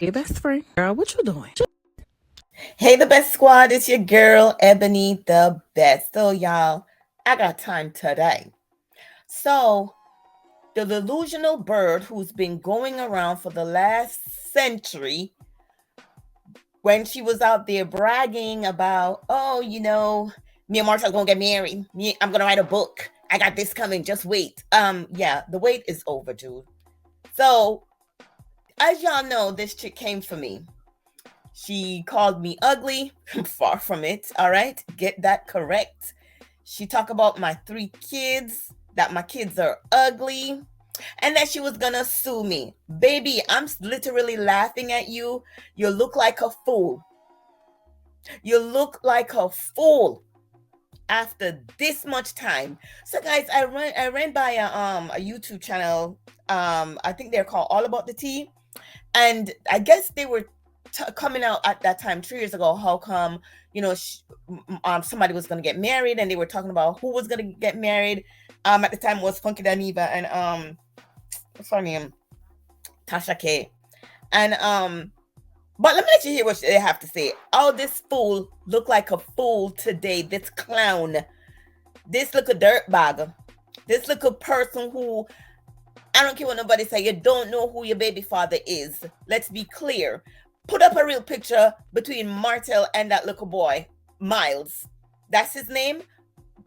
Hey, best friend. Girl, what you doing? Hey, the best squad, it's your girl, Ebony the Best. So, y'all, I got time today. So, the delusional bird who's been going around for the last century, when she was out there bragging about, oh, me and Martha's gonna get married. I'm gonna write a book. I got this coming. Just wait. Yeah, the wait is over, dude. So, as y'all know, this chick came for me. She called me ugly. Far from it. All right. Get that correct. She talked about my 3 kids, that my kids are ugly, and that she was going to sue me. Baby, I'm literally laughing at you. You look like a fool. You look like a fool after this much time. So guys, I ran by a YouTube channel. I think they're called All About the Tea, and I guess they were coming out at that time 3 years ago. How come somebody was going to get married, and they were talking about who was going to get married. At the time it was Funky Daniva and what's her name, Tasha K. And but let me let you hear what they have to say. Oh, this fool look like a fool today. This clown, this look a dirtbag, this look a person who, I don't care what nobody say, you don't know who your baby father is. Let's be clear. Put up a real picture between Martel and that little boy, Miles. That's his name.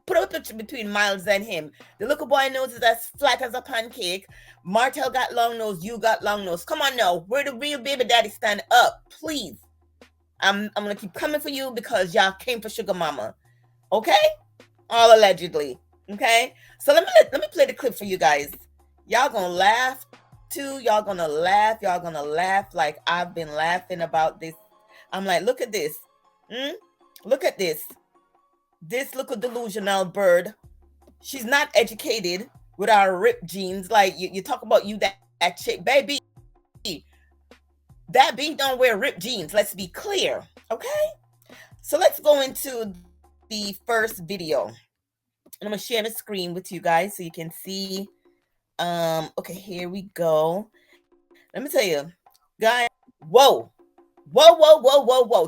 Put up a picture between Miles and him. The little boy nose is as flat as a pancake. Martel got long nose, you got long nose. Come on now. Where the real baby daddy? Stand up, please. I'm gonna keep coming for you because y'all came for Sugar Mama. Okay? All allegedly. Okay? So let me play the clip for you guys. Y'all gonna laugh too. Y'all gonna laugh. Y'all gonna laugh like I've been laughing about this. I'm like, look at this. Look at this. This little delusional bird. She's not educated with our ripped jeans. Like you talk about you that chick, baby. That beat don't wear ripped jeans. Let's be clear. Okay? So let's go into the first video. And I'm gonna share the screen with you guys so you can see. Okay, here we go. Let me tell you, guys. Whoa.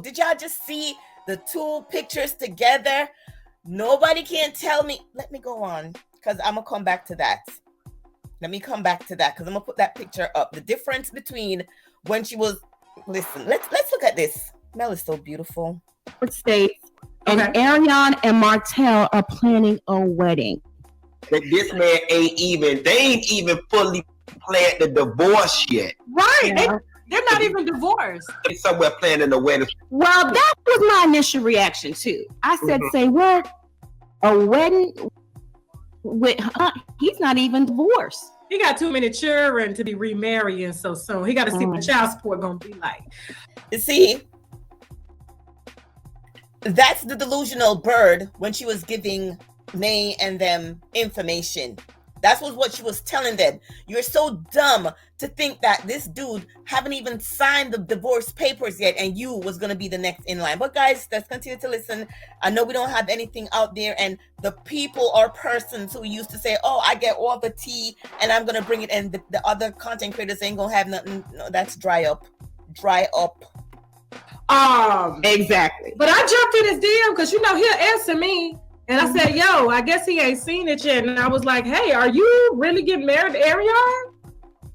Did y'all just see the 2 pictures together? Nobody can tell me. Let me go on, because I'm gonna come back to that. Let me come back to that, because I'm gonna put that picture up. The difference between when she was. Listen, let's look at this. Mel is so beautiful. States, and Ariane and Martel are planning a wedding. That this man they ain't even fully planned the divorce yet. Right. Yeah. They're not even divorced. They're somewhere planning a wedding. Well, that was my initial reaction too. I said, say what? A wedding with he's not even divorced. He got too many children to be remarrying so soon. He got to see what child support gonna be like. You see, that's the delusional bird when she was giving Nay and them information. That was what she was telling them. You're so dumb to think that this dude haven't even signed the divorce papers yet, and you was going to be the next in line. But guys, let's continue to listen. I know we don't have anything out there, and the people or persons who used to say, oh, I get all the tea and I'm going to bring it, and the other content creators ain't going to have nothing. No, that's dry up. Exactly. But I jumped in his DM because he'll answer me. And I said, yo, I guess he ain't seen it yet. And I was like, hey, are you really getting married to Ariane?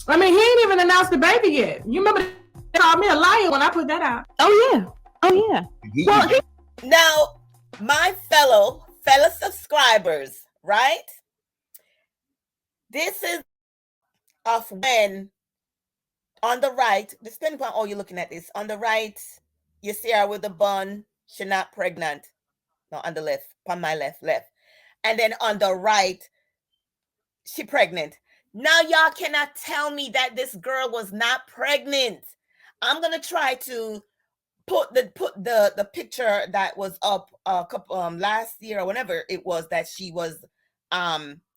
I mean, he ain't even announced the baby yet. You remember they called me a liar when I put that out. Oh, yeah. Well, now, my fellow subscribers, right? This is of when, on the right, depending on how you're looking at this, on the right, you see her with the bun. She's not pregnant. No, on the left, on my left. And then on the right, she pregnant. Now y'all cannot tell me that this girl was not pregnant. I'm gonna try to put the picture that was up a couple last year or whenever it was that she was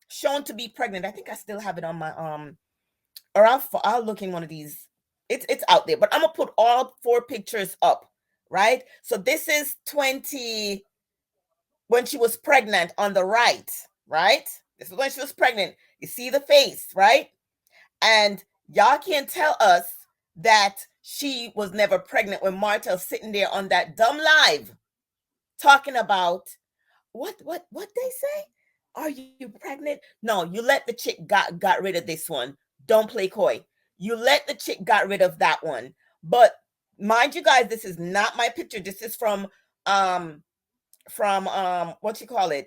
shown to be pregnant. I think I still have it on my or I'll look in one of these. It's out there, but I'm gonna put all 4 pictures up, right? So this is 20. When she was pregnant on the right? This is when she was pregnant. You see the face, right? And y'all can't tell us that she was never pregnant when Martell sitting there on that dumb live talking about what they say? Are you pregnant? No, you let the chick got rid of this one. Don't play coy. You let the chick got rid of that one. But mind you guys, this is not my picture. This is from what you call it?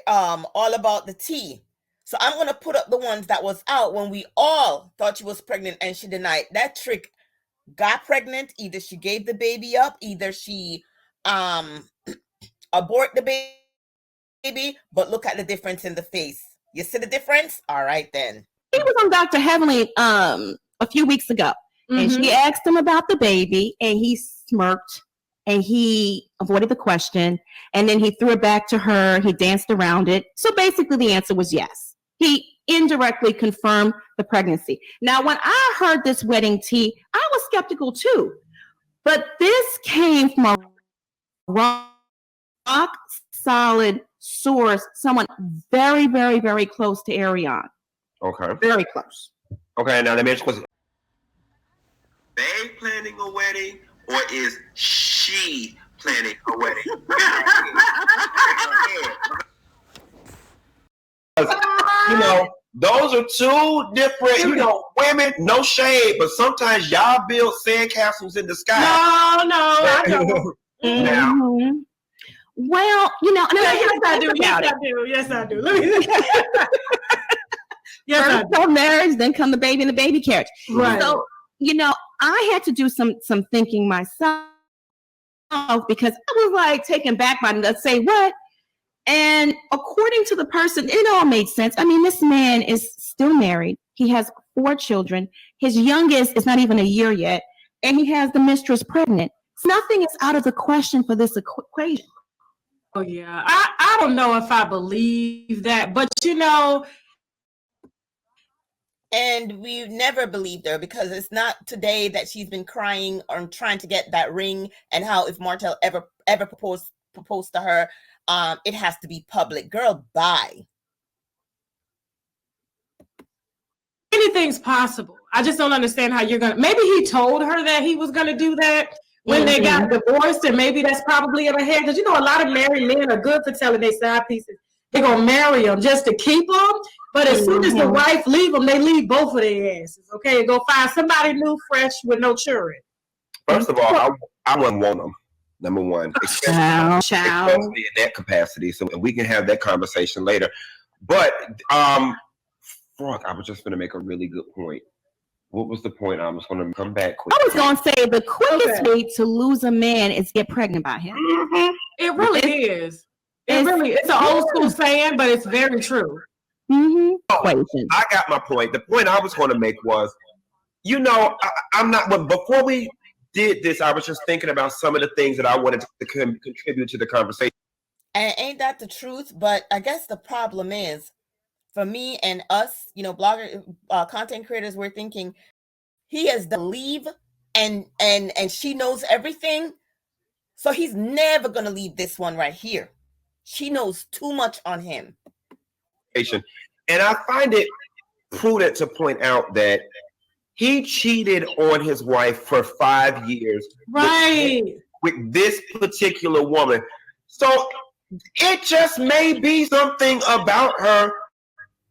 All About the Tea. So I'm gonna put up the ones that was out when we all thought she was pregnant and she denied. That trick got pregnant. Either she gave the baby up, either she abort the baby. But look at the difference in the face. You see the difference? All right then. He was on Dr. Heavenly a few weeks ago, and she asked him about the baby, and he smirked and he avoided the question, and then he threw it back to her. He danced around it. So basically the answer was yes. He indirectly confirmed the pregnancy. Now, when I heard this wedding tea, I was skeptical too. But this came from a rock solid source, someone very, very, very close to Ariane. Okay. Very close. Okay, now let me ask you a question. They planning a wedding, or is she planning a wedding? You know, those are two different, you know, women, no shade, but sometimes y'all build sandcastles in the sky. No, I don't. Mm-hmm. Well, you know, Yes, I do. Yes, I do. Let me yes, first come marriage, then come the baby in the baby carriage. Right. So, you know, I had to do some thinking myself because I was like taken back by, let's say what? And according to the person, it all made sense. I mean, this man is still married. He has 4 children. His youngest is not even a year yet. And he has the mistress pregnant. So nothing is out of the question for this equation. Oh, yeah. I don't know if I believe that, but you know. And we never believed her because it's not today that she's been crying or trying to get that ring, and how if Martell ever proposed to her, it has to be public. Girl, bye. Anything's possible. I just don't understand how you're gonna. Maybe he told her that he was gonna do that when they got divorced, and maybe that's probably in her head. Because you know, a lot of married men are good for telling their side pieces they're gonna marry them just to keep them. But as soon as the wife leave them, they leave both of their asses. Okay, and go find somebody new, fresh, with no children. First of all, I wouldn't want them. Number one, especially in that capacity. So we can have that conversation later. But Frog, I was just going to make a really good point. What was the point? I was going to come back quick. I was going to say the quickest way to lose a man is get pregnant by him. It really is. It's an old school saying, but it's very true. I got my point. The point I was going to make was, you know, I'm not. But before we did this, I was just thinking about some of the things that I wanted to contribute to the conversation. And ain't that the truth? But I guess the problem is, for me and us, you know, blogger, content creators, we're thinking he has to leave, and she knows everything, so he's never gonna leave this one right here. She knows too much on him. And I find it prudent to point out that he cheated on his wife for 5 years, right, with this particular woman. So it just may be something about her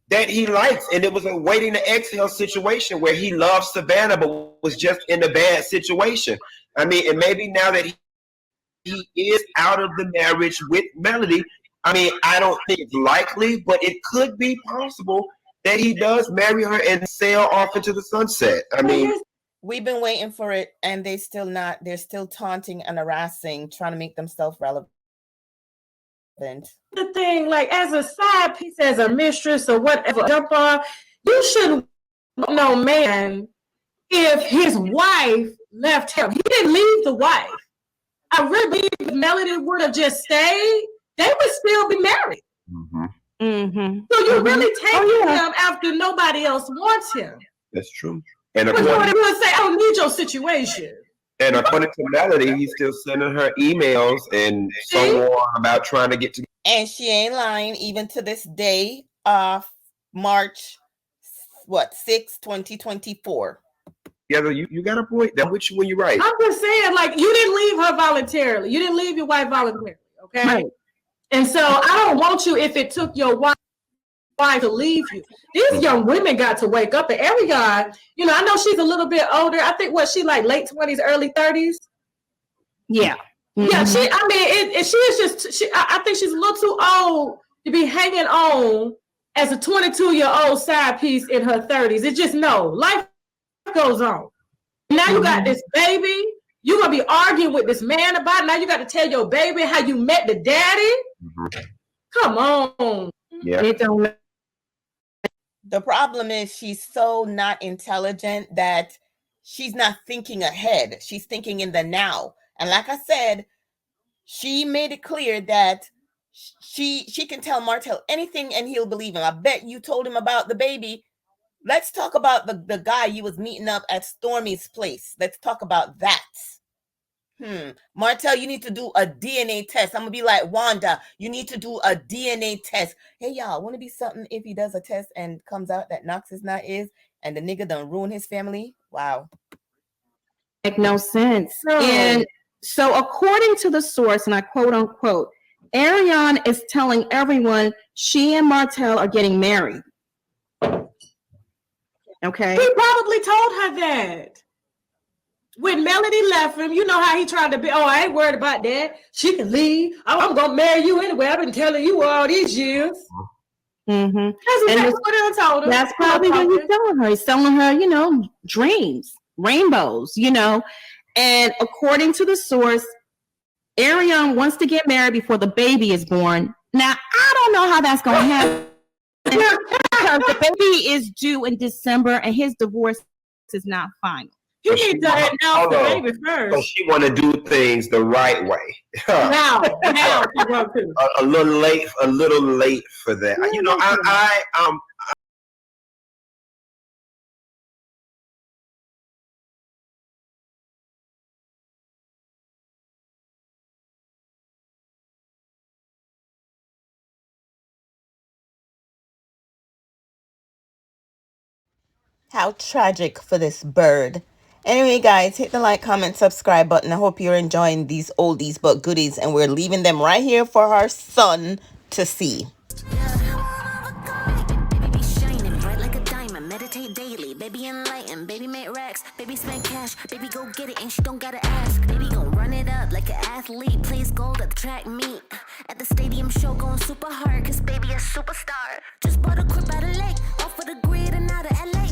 that he likes, and it was a waiting to exhale situation where he loved Savannah but was just in a bad situation. I mean, and maybe now that he is out of the marriage with Melody, I mean, I don't think it's likely, but it could be possible that he does marry her and sail off into the sunset. I mean, we've been waiting for it, and they're still taunting and harassing, trying to make themselves relevant. The thing, like, as a side piece, as a mistress or whatever, jump on, you shouldn't know, man, if his wife left him. He didn't leave the wife. I really believe if Melody would have just stayed, they would still be married. So you really take him after nobody else wants him. That's true. And according to say, I don't need your situation. And according to Melody, he's still sending her emails and so on about trying to get to. And she ain't lying, even to this day, March 6, 2024. Yeah, you got a point. That with you when you're right. I'm just saying, like, you didn't leave her voluntarily. You didn't leave your wife voluntarily, okay? Right. And so I don't want you if it took your wife to leave you. These young women got to wake up. And Ariane, you know, I know she's a little bit older. I think she like late 20s, early 30s. Yeah. Mm-hmm. Yeah, I think she's a little too old to be hanging on as a 22-year-old side piece in her 30s. It's just life goes on. Now you got this baby. You're going to be arguing with this man about it. Now you got to tell your baby how you met the daddy. Mm-hmm. Come on. Yeah. The problem is she's so not intelligent that she's not thinking ahead. She's thinking in the now. And like I said, she made it clear that she can tell Martell anything and he'll believe him. I bet you told him about the baby. Let's talk about the guy you was meeting up at Stormy's place. Let's talk about that. Martell, you need to do a DNA test. I'm gonna be like Wanda. You need to do a DNA test. Hey y'all, wouldn't it be something if he does a test and comes out that Knox is not his and the nigga done ruin his family? Wow. Make no sense. No. And so according to the source, and I quote unquote, Ariane is telling everyone she and Martell are getting married. Okay. He probably told her that. When Melody left him, you know how he tried to be, I ain't worried about that. She can leave. I'm going to marry you anyway. I've been telling you all these years. Mm-hmm. That's exactly what he told her. That's probably what he's telling her. He's telling her, dreams, rainbows, And according to the source, Ariane wants to get married before the baby is born. Now, I don't know how that's going to happen. Because the baby is due in December and his divorce is not final. You need to announce the baby first. So she want to do things the right way. now she want to. A little late for that. How tragic for this bird. Anyway, guys, hit the like, comment, subscribe button. I hope you're enjoying these oldies but goodies, and we're leaving them right here for our son to see. Baby enlightened, baby make racks, baby spend cash, baby go get it and she don't gotta ask. Baby gon' run it up like an athlete, plays gold at the track meet. At the stadium show going super hard, cause baby a superstar. Just bought a crib out of lake, off of the grid and out of LA.